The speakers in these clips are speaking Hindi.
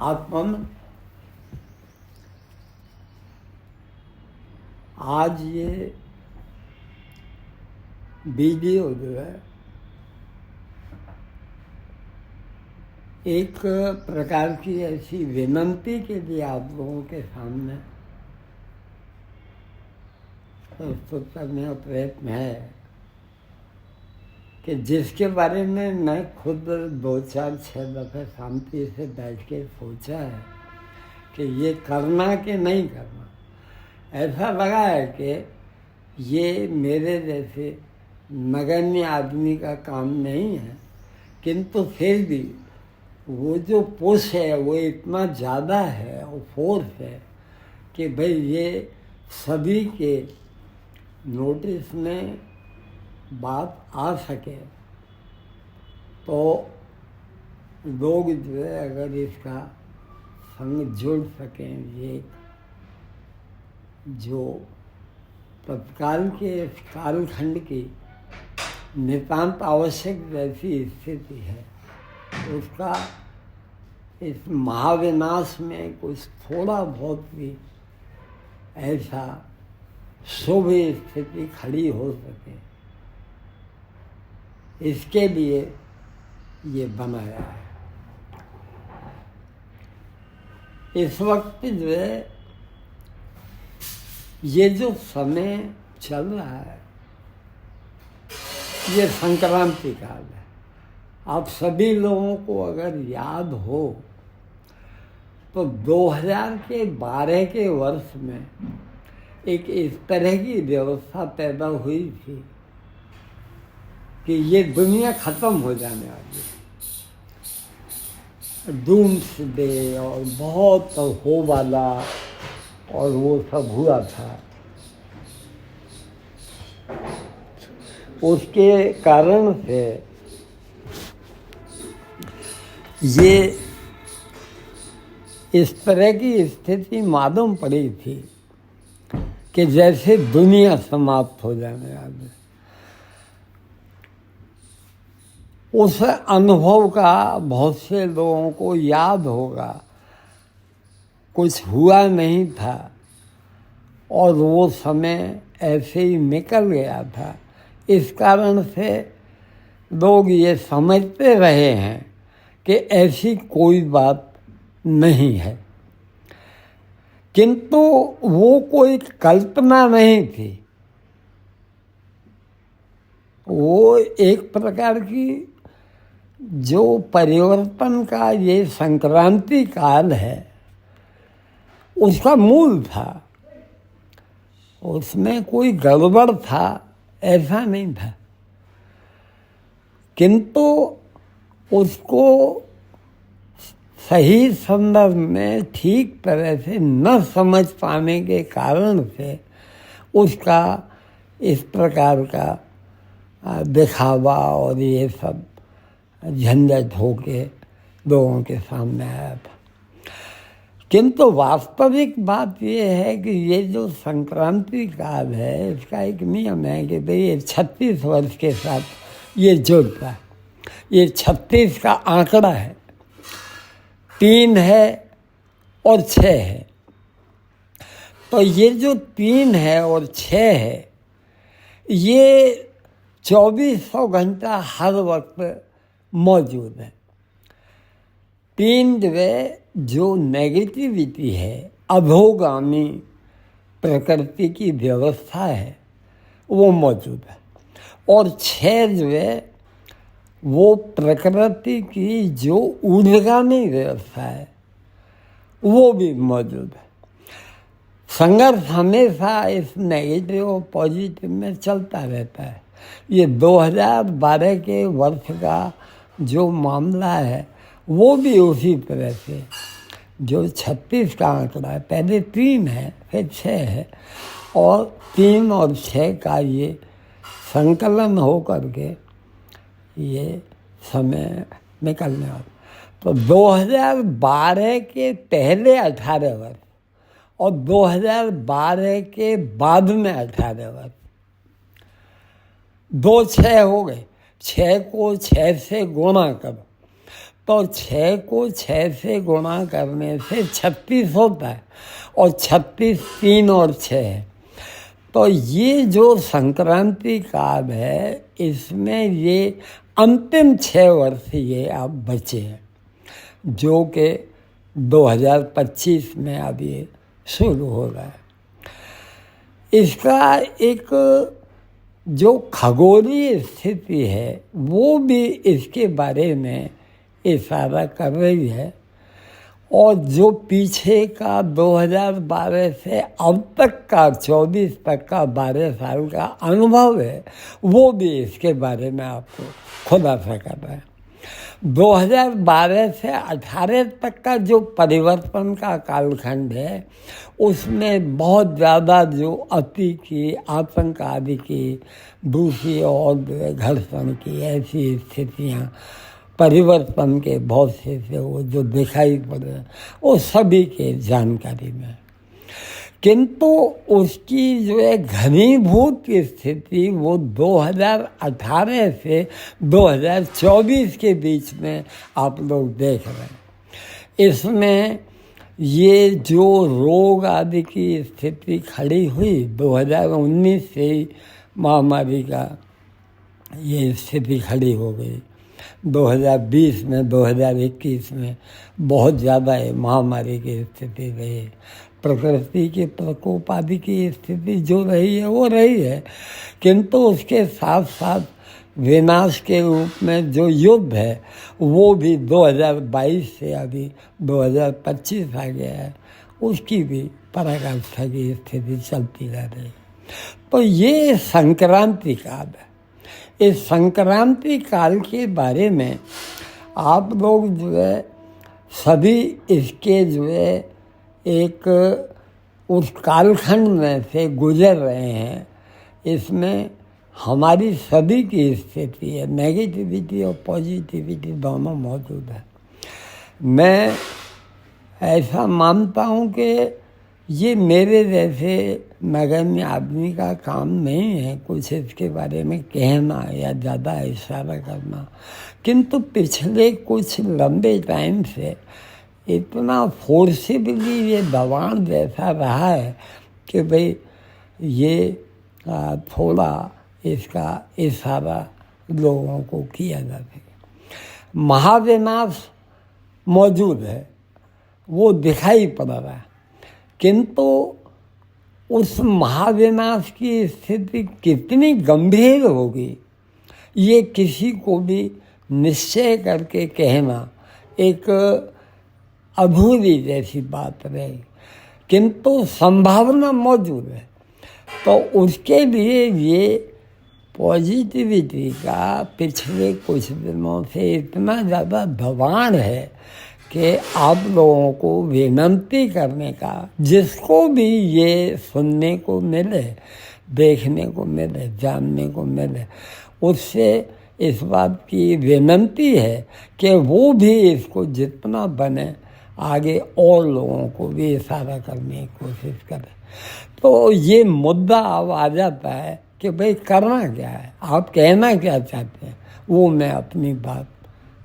आत्मन आज ये वीडियो जो है एक प्रकार की ऐसी विनंती के लिए आप लोगों के सामने प्रस्तुत करने का प्रयत्न है कि जिसके बारे में मैं खुद 2-4-6 दफ़े शांति से बैठ के सोचा है कि ये करना कि नहीं करना। ऐसा लगा है कि ये मेरे जैसे नगण्य आदमी का काम नहीं है, किंतु फिर भी वो जो पुश है वो इतना ज़्यादा है और फोर्स है कि भाई ये सभी के नोटिस में बात आ सके तो लोग जो है अगर इसका संग जुड़ सकें, ये जो तत्काल के इस कालखंड की नितांत आवश्यक जैसी स्थिति है, उसका इस महाविनाश में कुछ थोड़ा बहुत भी ऐसा शुभ स्थिति खड़ी हो सके, इसके लिए ये बनाया है। इस वक्त जो है ये जो समय चल रहा है ये संक्रांति काल है। आप सभी लोगों को अगर याद हो तो 2012 के वर्ष में एक इस तरह की व्यवस्था पैदा हुई थी कि ये दुनिया खत्म हो जाने वाली है, डूम्सडे और बहुत हो वाला और वो सब हुआ था। उसके कारण से ये इस तरह की स्थिति मालूम पड़ी थी कि जैसे दुनिया समाप्त हो जाने वाली। उस अनुभव का बहुत से लोगों को याद होगा, कुछ हुआ नहीं था और वो समय ऐसे ही निकल गया था। इस कारण से लोग ये समझते रहे हैं कि ऐसी कोई बात नहीं है, किंतु वो कोई कल्पना नहीं थी, वो एक प्रकार की जो परिवर्तन का ये संक्रांति काल है उसका मूल था। उसमें कोई गड़बड़ था ऐसा नहीं था, किंतु उसको सही संदर्भ में ठीक तरह से न समझ पाने के कारण से उसका इस प्रकार का दिखावा और ये सब झंझट होके लोगों के सामने आया था। किंतु वास्तविक बात ये है कि ये जो संक्रांति काल है इसका एक नियम है कि भाई ये 36 वर्ष के साथ ये जुड़ता है। ये 36 का आंकड़ा है, 3 है और 6 है। तो ये जो 3 है और 6 है ये 2400 घंटा हर वक्त मौजूद है। 3 जो नेगेटिविटी है, अधोगामी प्रकृति की व्यवस्था है, वो मौजूद है। और 6 वो प्रकृति की जो ऊर्ध्वगामी व्यवस्था है वो भी मौजूद है। संघर्ष हमेशा इस नेगेटिव और पॉजिटिव में चलता रहता है। ये 2012 के वर्ष का जो मामला है वो भी उसी तरह से जो 36 का आंकड़ा है, पहले 3 है फिर 6 है और 3 और 6 का ये संकलन हो करके ये समय निकलने वाला। तो 2012 के पहले 18 वर्ष और 2012 के बाद में 18 वर्ष, 2 6 हो गए। 6 को 6 से गुणा करो तो 6 को 6 से गुणा करने से 36 होता है, और 36 3 और 6 है। तो ये जो संक्रांति काल है, इसमें ये अंतिम 6 वर्ष ये अब बचे हैं, जो कि 2025 में अब ये शुरू हो रहा है। इसका एक जो खगोलीय स्थिति है वो भी इसके बारे में इशारा कर रही है, और जो पीछे का 2012 से अब तक का 24 तक का 12 साल का अनुभव है वो भी इसके बारे में आपको खुलासा कर रहा है। 2012 से 18 तक का जो परिवर्तन का कालखंड है, उसमें बहुत ज़्यादा जो अति की, आतंक आदि की, दूसरी और घर्षण की ऐसी स्थितियाँ, परिवर्तन के बहुत से वो जो दिखाई पड़े वो सभी के जानकारी में, किंतु उसकी जो है घनीभूत स्थिति वो 2018 से 2024 के बीच में आप लोग देख रहे हैं। इसमें ये जो रोग आदि की स्थिति खड़ी हुई 2019 से ही महामारी का ये स्थिति खड़ी हो गई। 2020 में 2021 में बहुत ज़्यादा महामारी की स्थिति रही, प्रकृति के प्रकोप आदि की स्थिति जो रही है वो रही है, किंतु उसके साथ साथ विनाश के रूप में जो युद्ध है वो भी 2022 से अभी 2025 आ गया है, उसकी भी पराकाष्ठा की स्थिति चलती रह रही। तो ये संक्रांति काल है। इस संक्रांति काल के बारे में आप लोग जो है सभी इसके जो है एक उस कालखंड में से गुजर रहे हैं। इसमें हमारी सभी की स्थिति है, नेगेटिविटी और पॉजिटिविटी दोनों मौजूद है। मैं ऐसा मानता हूँ कि ये मेरे जैसे नगण्य आदमी का काम नहीं है कुछ इसके बारे में कहना या ज़्यादा इशारा करना, किंतु पिछले कुछ लंबे टाइम से इतना फोर्सिबली ये दबाव जैसा रहा है कि भाई ये थोड़ा इसका इशारा लोगों को किया जा सके। महाविनाश मौजूद है, वो दिखाई पड़ रहा है, किंतु उस महाविनाश की स्थिति कितनी गंभीर होगी ये किसी को भी निश्चय करके कहना एक अधूरी जैसी बात रहेगी, किंतु संभावना मौजूद है। तो उसके लिए ये पॉजिटिविटी का पिछले कुछ दिनों से इतना ज़्यादा दबाव है कि आप लोगों को विनती करने का, जिसको भी ये सुनने को मिले, देखने को मिले, जानने को मिले, उससे इस बात की विनती है कि वो भी इसको जितना बने आगे और लोगों को भी इशारा करने की कोशिश करें। तो ये मुद्दा अब आ जाता है कि भाई करना क्या है, आप कहना क्या चाहते हैं, वो मैं अपनी बात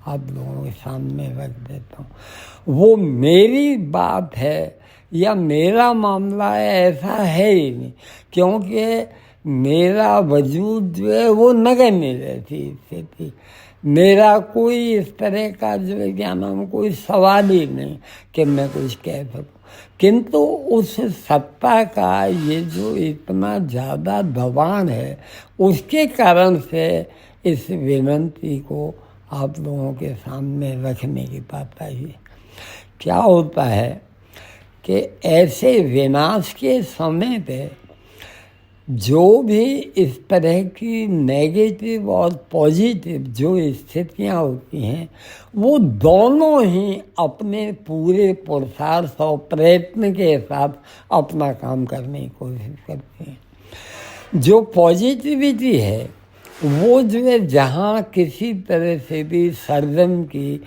आप लोगों के सामने रख देता हूँ। वो मेरी बात है या मेरा मामला है ऐसा है ही नहीं, क्योंकि मेरा वजूद जो है वो नगण्य रहती स्थिति, मेरा कोई इस तरह का जो है क्या नाम कोई सवाल ही नहीं कि मैं कुछ कह सकूँ, किंतु उस सत्ता का ये जो इतना ज़्यादा दबाव है उसके कारण से इस विनती को आप लोगों के सामने रखने की बात आई। क्या होता है कि ऐसे विनाश के समय पे जो भी इस तरह की नेगेटिव और पॉजिटिव जो स्थितियां होती हैं वो दोनों ही अपने पूरे पुरुषार्थ और प्रयत्न के साथ अपना काम करने की कोशिश करते हैं। जो पॉजिटिविटी है वो जो है जहाँ किसी तरह से भी सर्जन की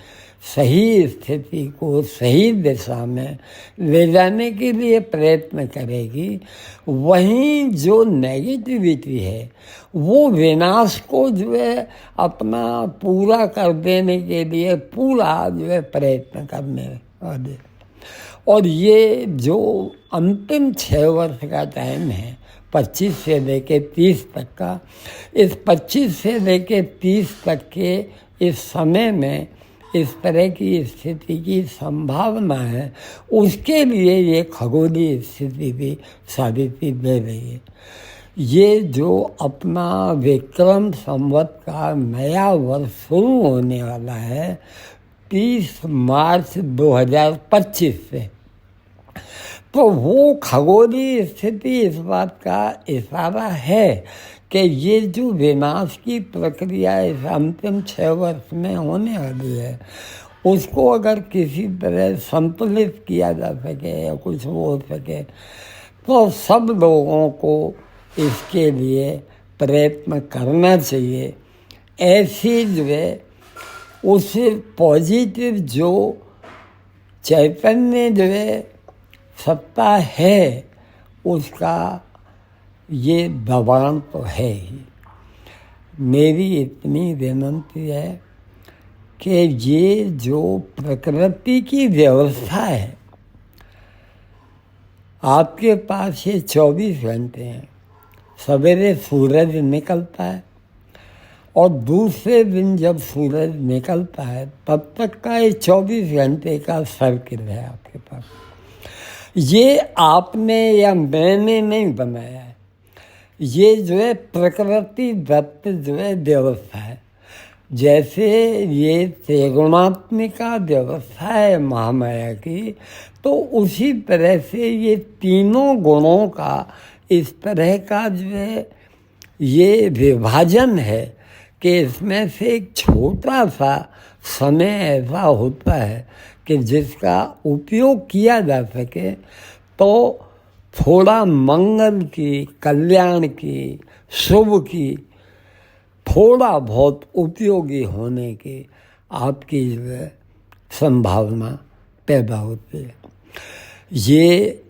सही स्थिति को सही दिशा में ले जाने के लिए प्रयत्न करेगी, वहीं जो नेगेटिविटी है वो विनाश को जो है अपना पूरा कर देने के लिए पूरा जो है प्रयत्न करने वाले। और ये जो अंतिम 6 वर्ष का टाइम है 25 से लेके 30 तक का, इस 25 से लेके 30 तक के इस समय में इस तरह की स्थिति की संभावना है, उसके लिए ये खगोलीय स्थिति भी साबिती दे रही है। ये जो अपना विक्रम संवत का नया वर्ष शुरू होने वाला है 30 मार्च 2025 से, तो वो खगोलीय स्थिति इस बात का इशारा है कि ये जो विनाश की प्रक्रिया इस अंतिम 6 वर्ष में होने वाली है, उसको अगर किसी तरह संतुलित किया जा सके या कुछ हो सके, तो सब लोगों को इसके लिए प्रयत्न करना चाहिए। ऐसी जो है उस पॉजिटिव जो चैतन्य जो है सत्ता है, उसका ये दबाव तो है ही। मेरी इतनी विनती है कि ये जो प्रकृति की व्यवस्था है, आपके पास ये 24 घंटे हैं। सवेरे सूरज निकलता है और दूसरे दिन जब सूरज निकलता है तब तक का ये 24 घंटे का सर्किल है आपके पास। ये आपने या मैंने नहीं बनाया है, ये जो है प्रकृति दत्त जो है व्यवस्था है। जैसे ये त्रिगुणात्मिका व्यवस्था है महामाया की, तो उसी तरह से ये तीनों गुणों का इस तरह का जो है ये विभाजन है कि इसमें से एक छोटा सा समय ऐसा होता है कि जिसका उपयोग किया जा सके, तो थोड़ा मंगल की, कल्याण की, शुभ की, थोड़ा बहुत उपयोगी होने की आपकी जो है संभावना पैदा होती है। ये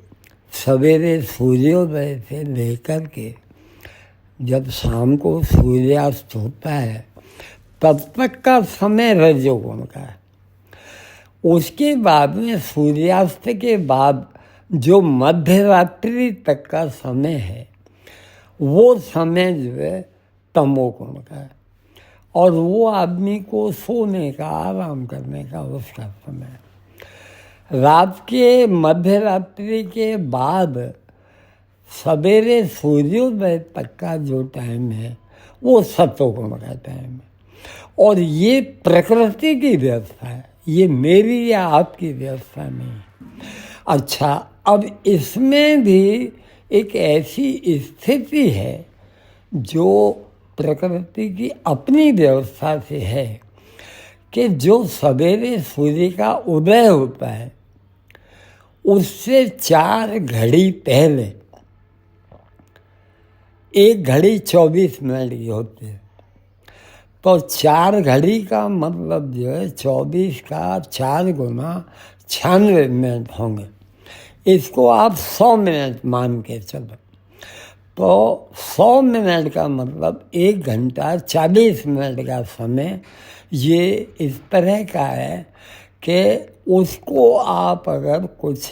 सवेरे सूर्योदय से लेकर के जब शाम को सूर्यास्त होता है तब तक का समय रजोगुण का है। उसके बाद में सूर्यास्त के बाद जो मध्य रात्रि तक का समय है, वो समय जो है तमोगुण का है, और वो आदमी को सोने का, आराम करने का उसका समय है। रात के मध्य रात्रि के बाद सवेरे सूर्योदय तक का जो टाइम है वो सत्वगुण का टाइम है। और ये प्रकृति की व्यवस्था है, ये मेरी या आपकी व्यवस्था नहीं। अच्छा, अब इसमें भी एक ऐसी स्थिति है जो प्रकृति की अपनी व्यवस्था से है कि जो सवेरे सूर्य का उदय होता है उससे 4 घड़ी पहले 1 घड़ी 24 मिनट की होती है। तो 4 घड़ी का मतलब जो है 24 का 4 गुना 96 मिनट होंगे। इसको आप 100 मिनट मान के चलो, तो 100 मिनट का मतलब 1 घंटा 40 मिनट का समय ये इस तरह का है कि उसको आप अगर कुछ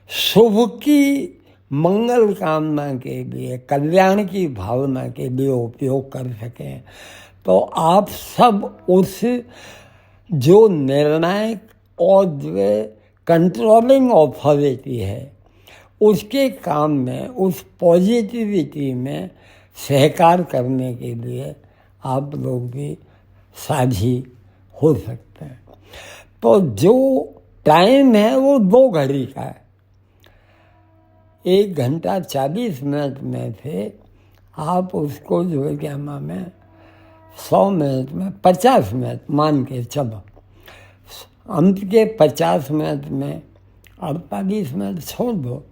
शुभ की, मंगल कामना के लिए, कल्याण की भावना के लिए उपयोग कर सकें, तो आप सब उस जो निर्णायक और जो कंट्रोलिंग अथॉरिटी है उसके काम में, उस पॉजिटिविटी में सहकार करने के लिए आप लोग भी साझी हो सकते हैं। तो जो टाइम है वो 2 घड़ी का है। 1 घंटा 40 मिनट में से आप उसको जो है क्या नाम है 100 मिनट में 50 मिनट मान के चलो, अंत के 50 मिनट में 48 मिनट छोड़ दो,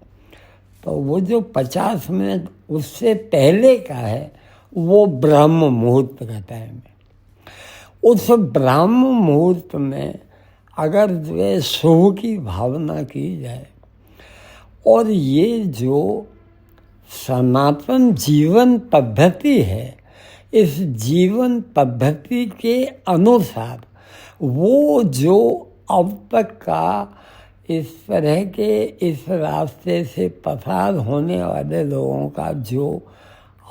तो वो जो 50 मिनट उससे पहले का है वो ब्रह्म मुहूर्त का टाइम है। उस ब्रह्म मुहूर्त में अगर जो है शुभ की भावना की जाए और ये जो सनातन जीवन पद्धति है, इस जीवन पद्धति के अनुसार वो जो अब तक का इस तरह के इस रास्ते से पसार होने वाले लोगों का जो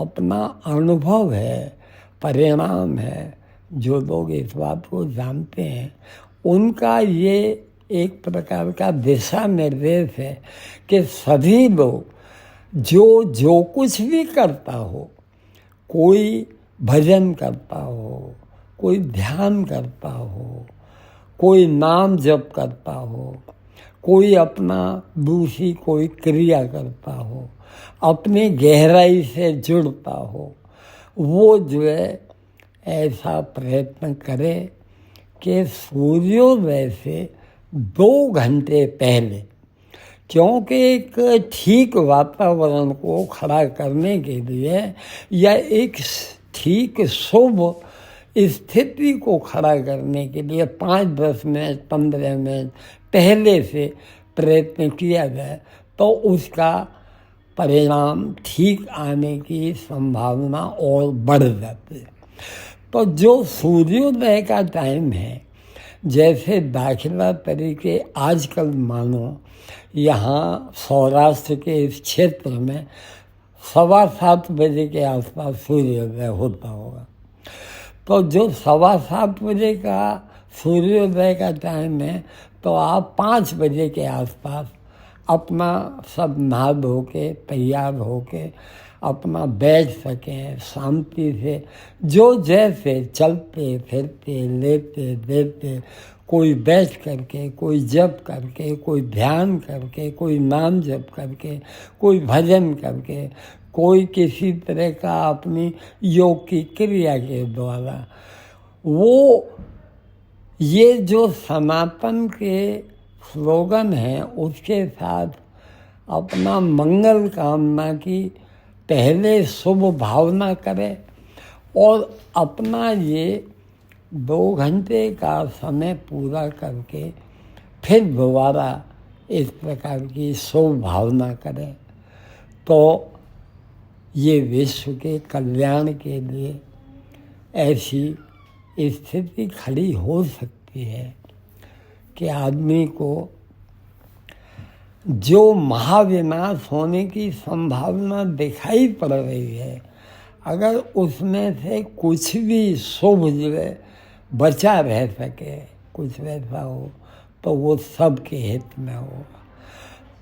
अपना अनुभव है, परिणाम है, जो लोग इस बात को जानते हैं, उनका ये एक प्रकार का दिशा निर्देश है कि सभी लोग जो कुछ भी करता हो, कोई भजन करता हो, कोई ध्यान करता हो, कोई नाम जप करता हो, कोई अपना दूसरी कोई क्रिया करता हो, अपनी गहराई से जुड़ता हो, वो जो है ऐसा प्रयत्न करे कि सूर्योदय से 2 घंटे पहले, क्योंकि एक ठीक वातावरण को खड़ा करने के लिए या एक ठीक शुभ स्थिति को खड़ा करने के लिए 5-10 मिनट 15 मिनट पहले से प्रयत्न किया जाए तो उसका परिणाम ठीक आने की संभावना और बढ़ जाती है। तो जो सूर्योदय का टाइम है, जैसे दाखिला तरीके आजकल मानो यहाँ सौराष्ट्र के इस क्षेत्र में 7:15 बजे के आसपास सूर्योदय होता होगा, तो जो 7:15 बजे का सूर्योदय का टाइम है, तो आप 5 बजे के आसपास अपना सब नहा धो के तैयार हो के अपना बैठ सकें शांति से, जो जैसे चलते फिरते लेते देते, कोई बैठ करके, कोई जप करके, कोई ध्यान करके, कोई नाम जप करके, कोई भजन करके, कोई किसी तरह का अपनी योग की क्रिया के द्वारा, वो ये जो सनातन के स्लोगन हैं उसके साथ अपना मंगल कामना की पहले शुभ भावना करें और अपना ये 2 घंटे का समय पूरा करके फिर दोबारा इस प्रकार की शुभ भावना करें, तो ये विश्व के कल्याण के लिए ऐसी स्थिति खड़ी हो सकती है कि आदमी को जो महाविनाश होने की संभावना दिखाई पड़ रही है, अगर उसमें से कुछ भी शुभ जो है बचा रह सके, कुछ वैसा हो, तो वो सबके हित में होगा।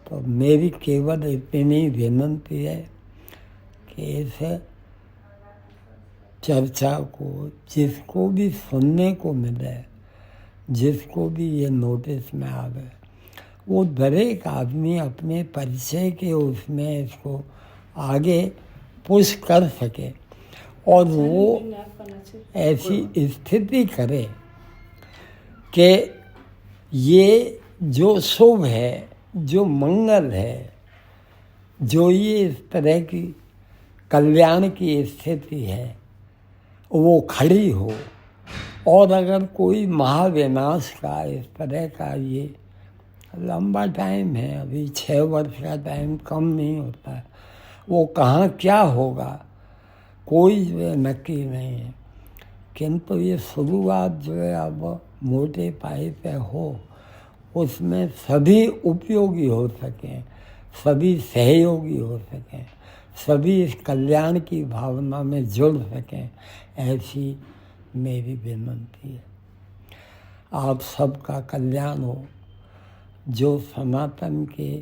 तो मेरी केवल इतनी विनती है कि इस चर्चा को जिसको भी सुनने को मिले, जिसको भी ये नोटिस में आवे, वो दरेक आदमी अपने परिचय के उसमें इसको आगे पुश कर सके और वो ऐसी स्थिति करे कि ये जो शुभ है, जो मंगल है, जो ये इस तरह की कल्याण की स्थिति है, वो खड़ी हो। और अगर कोई महाविनाश का इस तरह का, ये लंबा टाइम है, अभी 6 वर्ष का टाइम कम नहीं होता है, वो कहाँ क्या होगा कोई जो है नक्की नहीं है, किंतु ये शुरुआत जो है अब मोटे पाए पे हो, उसमें सभी उपयोगी हो सकें, सभी सहयोगी हो सकें, सभी इस कल्याण की भावना में जुड़ सकें, ऐसी मेरी विनती है। आप सबका कल्याण हो। जो सनातन के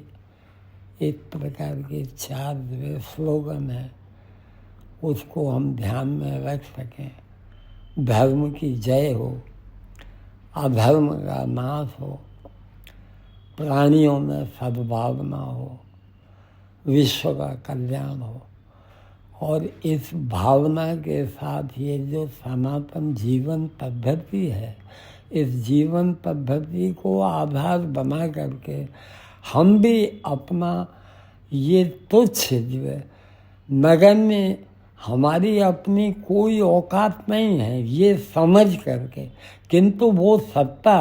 एक प्रकार के 4 स्लोगन हैं, उसको हम ध्यान में रख सकें। धर्म की जय हो, अधर्म का नाश हो, प्राणियों में सद्भावना हो, विश्व का कल्याण हो। और इस भावना के साथ ये जो सनातन जीवन पद्धति है, इस जीवन पद्धति को आधार बना करके हम भी अपना ये तुच्छ जो है नगण्य, हमारी अपनी कोई औकात नहीं है ये समझ करके, किंतु वो सत्ता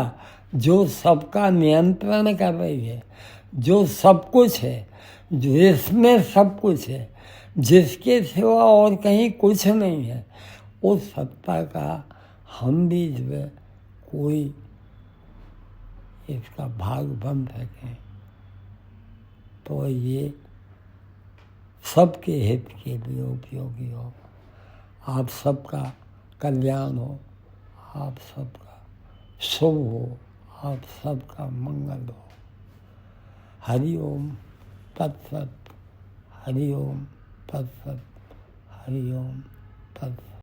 जो सबका नियंत्रण कर रही है, जो सब कुछ है, जिसमें सब कुछ है, जिसके सिवा और कहीं कुछ नहीं है, उस सत्ता का हम भी जो है कोई इसका भाग बन सकें तो ये सबके हित के लिए उपयोगी हो। आप सबका कल्याण हो, आप सबका शुभ हो, आप सबका मंगल हो। हरि ओम तत्सत, हरि ओम तत्सत, हरि ओम तत्सत।